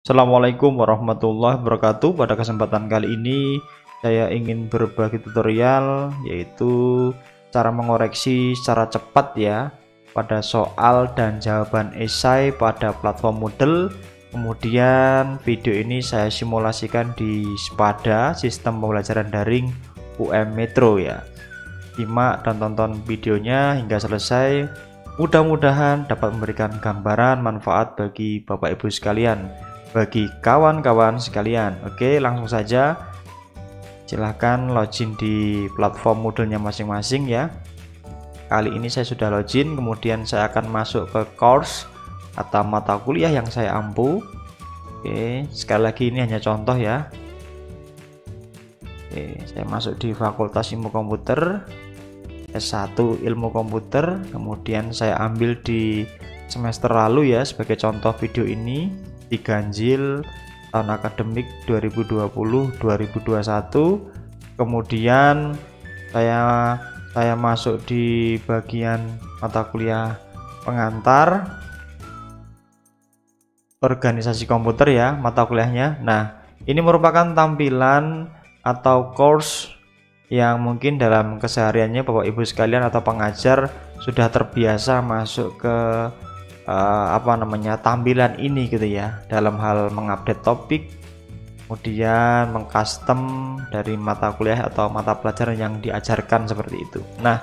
Assalamualaikum warahmatullahi wabarakatuh. Pada kesempatan kali ini saya ingin berbagi tutorial, yaitu cara mengoreksi secara cepat ya pada soal dan jawaban esai pada platform Moodle. Kemudian video ini saya simulasikan di SPADA, Sistem Pembelajaran Daring UM Metro ya. Simak dan tonton videonya hingga selesai. Mudah-mudahan dapat memberikan gambaran manfaat bagi Bapak Ibu sekalian, bagi kawan-kawan sekalian. Oke, langsung saja silahkan login di platform Moodle-nya masing-masing ya. Kali ini saya sudah login, kemudian saya akan masuk ke course atau mata kuliah yang saya ampu. Oke, sekali lagi ini hanya contoh ya. Oke, saya masuk di Fakultas Ilmu Komputer S1 Ilmu Komputer, kemudian saya ambil di semester lalu ya sebagai contoh video ini, diganjil tahun akademik 2020-2021. Kemudian saya masuk di bagian mata kuliah pengantar organisasi komputer ya, mata kuliahnya. Nah, ini merupakan tampilan atau course yang mungkin dalam kesehariannya Bapak Ibu sekalian atau pengajar sudah terbiasa masuk ke tampilan ini gitu ya, dalam hal mengupdate topik, kemudian mengcustom dari mata kuliah atau mata pelajaran yang diajarkan seperti itu. Nah,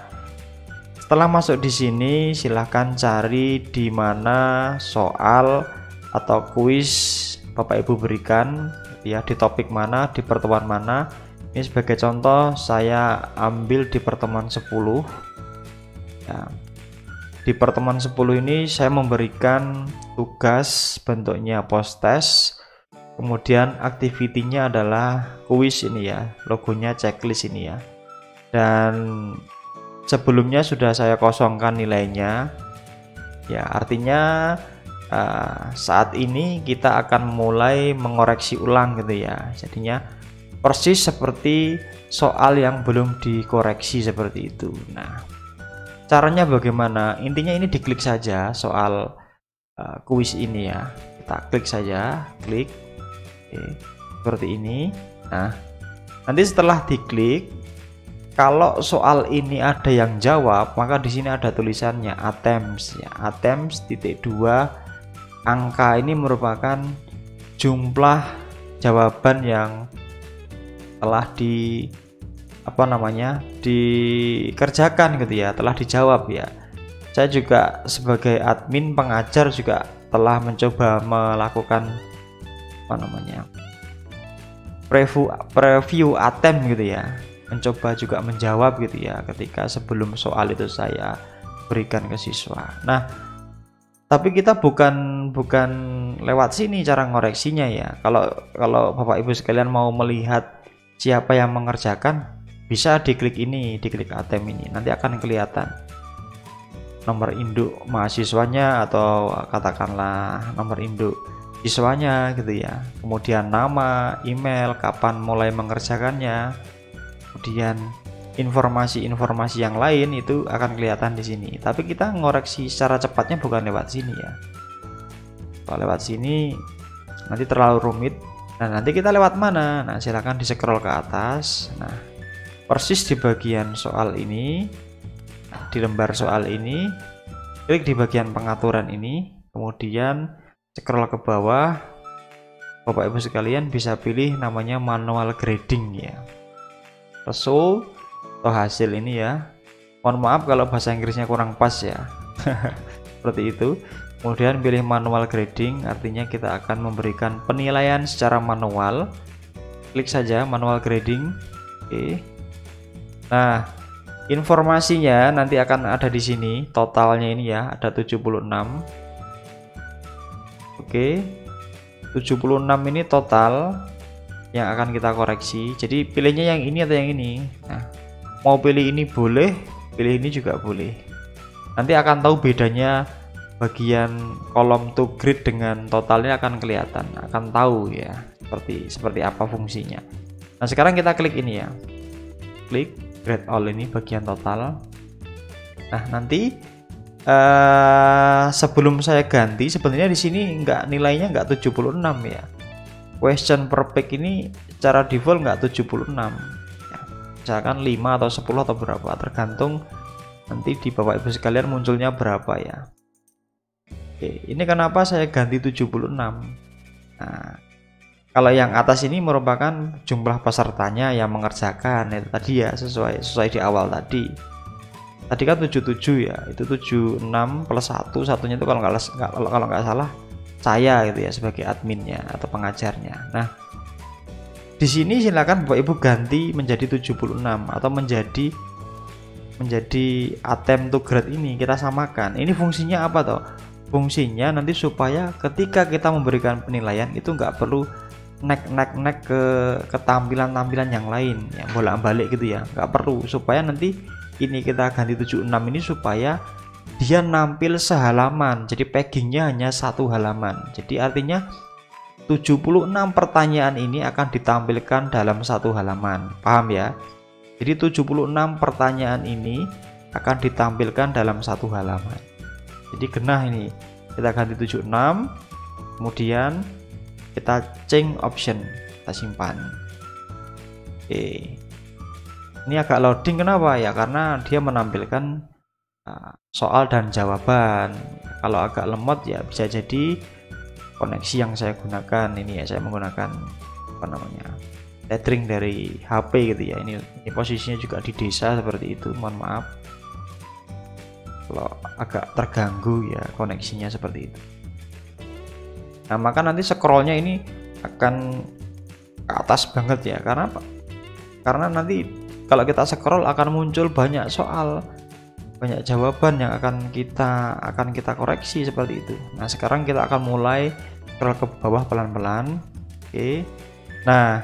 setelah masuk di sini silahkan cari di mana soal atau kuis Bapak Ibu berikan ya, di topik mana, di pertemuan mana. Ini sebagai contoh saya ambil di pertemuan 10 ya. Di pertemuan 10 ini saya memberikan tugas bentuknya post test, kemudian activity-nya adalah kuis ini ya, logonya checklist ini ya. Dan sebelumnya sudah saya kosongkan nilainya ya, artinya saat ini kita akan mulai mengoreksi ulang gitu ya. Jadinya persis seperti soal yang belum dikoreksi seperti itu. Nah, caranya bagaimana? Intinya ini diklik saja soal kuis ini ya. Kita klik saja, klik. Oke, seperti ini. Nah, nanti setelah diklik, kalau soal ini ada yang jawab, maka di sini ada tulisannya attempts ya. Attempts titik 2. Angka ini merupakan jumlah jawaban yang telah dikerjakan gitu ya, telah dijawab ya. Saya juga sebagai admin pengajar juga telah mencoba melakukan preview attempt gitu ya, mencoba juga menjawab gitu ya ketika sebelum soal itu saya berikan ke siswa. Nah, tapi kita bukan lewat sini cara ngoreksinya ya. Kalau Bapak Ibu sekalian mau melihat siapa yang mengerjakan, bisa diklik ini, diklik attempt ini, nanti akan kelihatan nomor induk mahasiswanya atau katakanlah nomor induk siswanya gitu ya, kemudian nama, email, kapan mulai mengerjakannya, kemudian informasi-informasi yang lain itu akan kelihatan di sini. Tapi kita ngoreksi secara cepatnya bukan lewat sini ya. Kalau lewat sini nanti terlalu rumit. Nah, nanti kita lewat mana? Nah, silakan di scroll ke atas. Nah, persis di bagian soal ini, di lembar soal ini, klik di bagian pengaturan ini, kemudian scroll ke bawah. Bapak Ibu sekalian bisa pilih namanya manual grading ya. Result atau hasil ini ya. Mohon maaf kalau bahasa Inggrisnya kurang pas ya. Seperti itu. Kemudian pilih manual grading, artinya kita akan memberikan penilaian secara manual. Klik saja manual grading. Oke. Nah, informasinya nanti akan ada di sini, totalnya ini ya, ada 76. Oke. 76 ini total yang akan kita koreksi. Jadi pilihnya yang ini atau yang ini. Nah, mau pilih ini boleh, pilih ini juga boleh. Nanti akan tahu bedanya. Bagian kolom to grade dengan totalnya akan kelihatan, akan tahu ya seperti apa fungsinya. Nah, sekarang kita klik ini ya, klik grade all ini bagian total. Nah, nanti sebelum saya ganti, sebenarnya di sini nilainya nggak 76 ya. question per page ini secara default nggak 76 ya. Misalkan 5 atau 10 atau berapa, tergantung nanti di Bapak Ibu sekalian munculnya berapa ya. Oke, ini kenapa saya ganti 76. Nah, kalau yang atas ini merupakan jumlah pesertanya yang mengerjakan, itu tadi ya, sesuai di awal tadi. Tadi kan 77 ya, itu 76 plus 1, satunya itu kalau nggak salah saya gitu ya, sebagai adminnya atau pengajarnya. Nah, di sini silakan Bapak Ibu ganti menjadi 76 atau menjadi attempt to grade ini kita samakan. Ini fungsinya apa toh? Fungsinya nanti supaya ketika kita memberikan penilaian itu nggak perlu naik ke tampilan-tampilan yang lain yang bolak-balik gitu ya, nggak perlu. Supaya nanti ini kita ganti 76 ini supaya dia nampil sehalaman, jadi packingnya hanya satu halaman. Jadi artinya 76 pertanyaan ini akan ditampilkan dalam satu halaman, paham ya? Jadi 76 pertanyaan ini akan ditampilkan dalam satu halaman. Jadi genah ini, kita ganti 76, kemudian kita change option, kita simpan. Oke, ini agak loading, kenapa ya? Karena dia menampilkan soal dan jawaban. Kalau agak lemot ya bisa jadi koneksi yang saya gunakan ini ya, saya menggunakan apa namanya, tethering dari HP gitu ya. Ini posisinya juga di desa seperti itu, mohon maaf kalau agak terganggu ya koneksinya seperti itu. Nah, maka nanti scrollnya ini akan ke atas banget ya, karena apa? Karena nanti kalau kita scroll akan muncul banyak soal, banyak jawaban yang akan kita koreksi seperti itu. Nah, sekarang kita akan mulai scroll ke bawah pelan-pelan. Oke. Nah,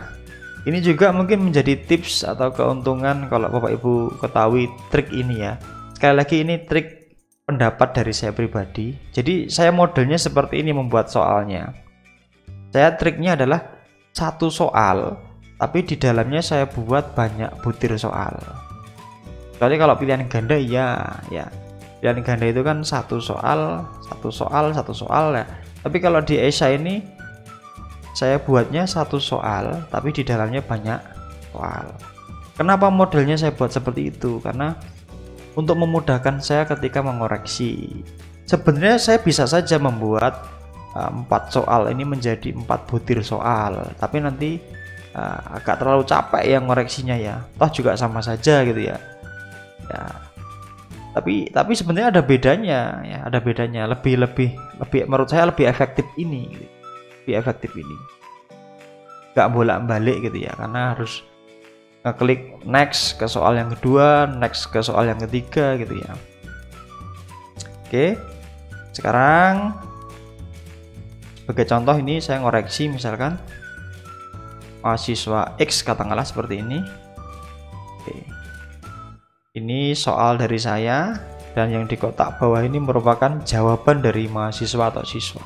ini juga mungkin menjadi tips atau keuntungan kalau Bapak Ibu ketahui trik ini ya. Sekali lagi ini trik pendapat dari saya pribadi. Jadi saya modelnya seperti ini membuat soalnya. Saya triknya adalah satu soal, tapi di dalamnya saya buat banyak butir soal. Kecuali kalau pilihan ganda ya. Pilihan ganda itu kan satu soal ya. Tapi kalau di esai ini saya buatnya satu soal, tapi di dalamnya banyak soal. Kenapa modelnya saya buat seperti itu? Karena untuk memudahkan saya ketika mengoreksi. Sebenarnya saya bisa saja membuat 4 soal ini menjadi 4 butir soal, tapi nanti agak terlalu capek yang ngoreksinya ya. Toh juga sama saja gitu ya. Ya. Tapi sebenarnya ada bedanya ya, ada bedanya. Lebih menurut saya lebih efektif ini. Lebih efektif ini. Gak bolak-balik gitu ya, karena harus ngeklik next ke soal yang kedua, next ke soal yang ketiga gitu ya. Oke, sekarang sebagai contoh ini saya ngoreksi misalkan mahasiswa X katakanlah seperti ini. Oke, ini soal dari saya dan yang di kotak bawah ini merupakan jawaban dari mahasiswa atau siswa.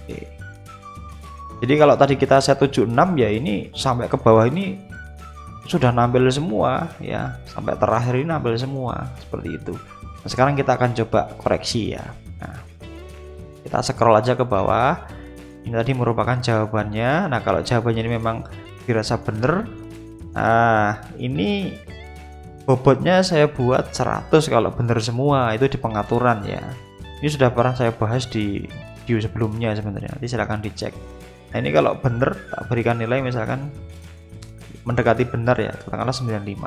Oke, jadi kalau tadi kita set 76 ya, ini sampai ke bawah ini sudah nampil semua ya, sampai terakhir ini nampil semua seperti itu. Nah, sekarang kita akan coba koreksi ya. Nah, kita scroll aja ke bawah. Ini tadi merupakan jawabannya. Nah, kalau jawabannya ini memang dirasa benar, nah ini bobotnya saya buat 100 kalau benar semua, itu di pengaturan ya. Ini sudah pernah saya bahas di video sebelumnya sebenarnya, nanti silahkan dicek. Nah, ini kalau benar tak berikan nilai misalkan mendekati benar ya, katakanlah 95.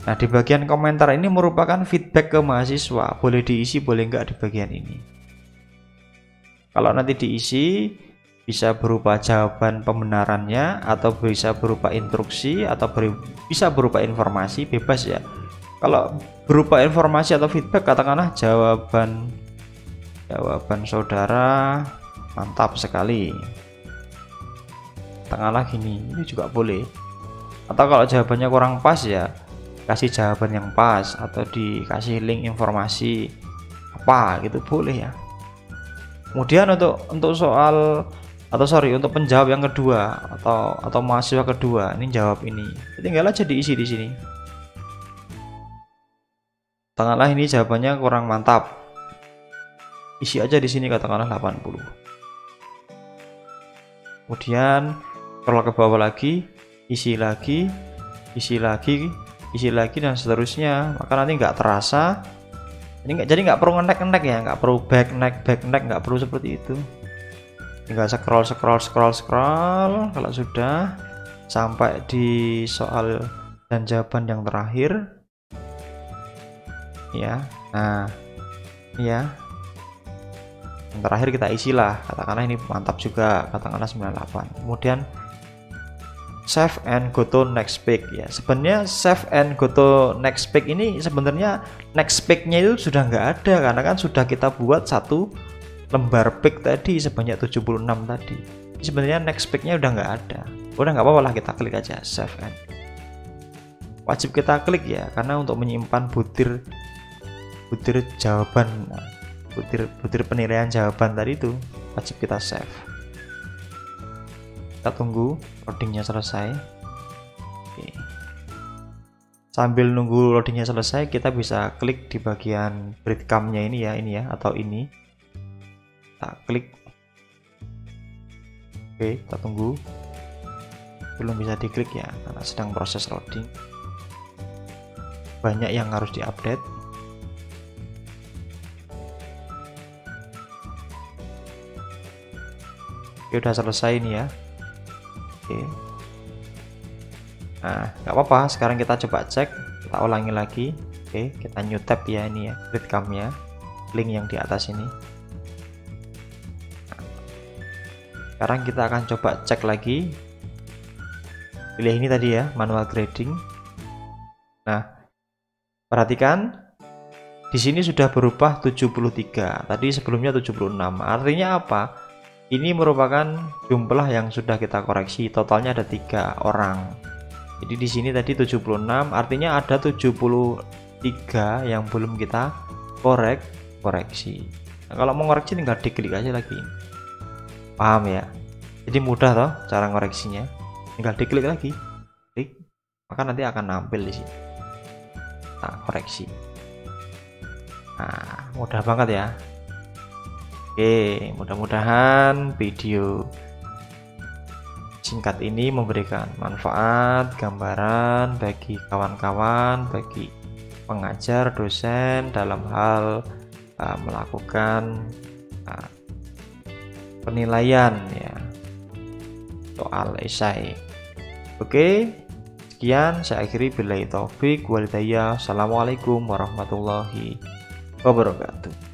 Nah, di bagian komentar ini merupakan feedback ke mahasiswa, boleh diisi boleh enggak di bagian ini. Kalau nanti diisi bisa berupa jawaban pembenarannya, atau bisa berupa instruksi, atau bisa berupa informasi, bebas ya. Kalau berupa informasi atau feedback, katakanlah jawaban saudara mantap sekali, katakanlah gini, ini juga boleh. Atau kalau jawabannya kurang pas ya kasih jawaban yang pas, atau dikasih link informasi apa gitu boleh ya. Kemudian untuk soal untuk penjawab yang kedua atau mahasiswa kedua ini jawab ini, tinggal aja diisi di sini. Katakanlah ini jawabannya kurang mantap, isi aja di sini katakanlah 80. kemudian scroll ke bawah lagi, isi lagi, isi lagi, isi lagi, dan seterusnya. Maka nanti nggak terasa, jadi nggak perlu ngenek ya, nggak perlu back neck, nggak perlu seperti itu. Tinggal scroll kalau sudah sampai di soal dan jawaban yang terakhir ya. Nah ya, yang terakhir kita isilah, katakanlah ini mantap juga, katakanlah 98. Kemudian save and go to next page ya. Sebenarnya save and go to next page ini sebenarnya next page-nya itu sudah nggak ada, karena kan sudah kita buat satu lembar page tadi sebanyak 76 tadi. Sebenarnya next page-nya udah nggak ada. Udah nggak apa-apa lah, kita klik aja save and. Wajib kita klik ya, karena untuk menyimpan butir jawaban, butir penilaian jawaban tadi itu wajib kita save. Kita tunggu loadingnya selesai. Oke. Sambil nunggu loadingnya selesai, kita bisa klik di bagian breadcrumb-nya ini ya, atau ini. Kita klik. Oke, kita tunggu. Belum bisa diklik ya, karena sedang proses loading. Banyak yang harus diupdate. Oke, udah selesai ini ya. Oke. Nah, nggak apa-apa. Sekarang kita coba cek, kita ulangi lagi. Oke, kita new tab ya ini ya, breadcrumb-nya, link yang di atas ini. Nah, sekarang kita akan coba cek lagi. Pilih ini tadi ya, manual grading. Nah, perhatikan di sini sudah berubah 73. Tadi sebelumnya 76. Artinya apa? Ini merupakan jumlah yang sudah kita koreksi. Totalnya ada 3 orang. Jadi di sini tadi 76, artinya ada 73 yang belum kita koreksi. Nah, kalau mau koreksi tinggal diklik aja lagi. Paham ya? Jadi mudah toh cara koreksinya. Tinggal diklik lagi. Klik, maka nanti akan nampil di sini. Nah, koreksi. Nah, mudah banget ya. Oke, mudah-mudahan video singkat ini memberikan manfaat, gambaran bagi kawan-kawan, bagi pengajar, dosen dalam hal melakukan penilaian ya soal esai. Oke, sekian saya akhiri, billahi taufik wal hidayah. Assalamualaikum warahmatullahi wabarakatuh.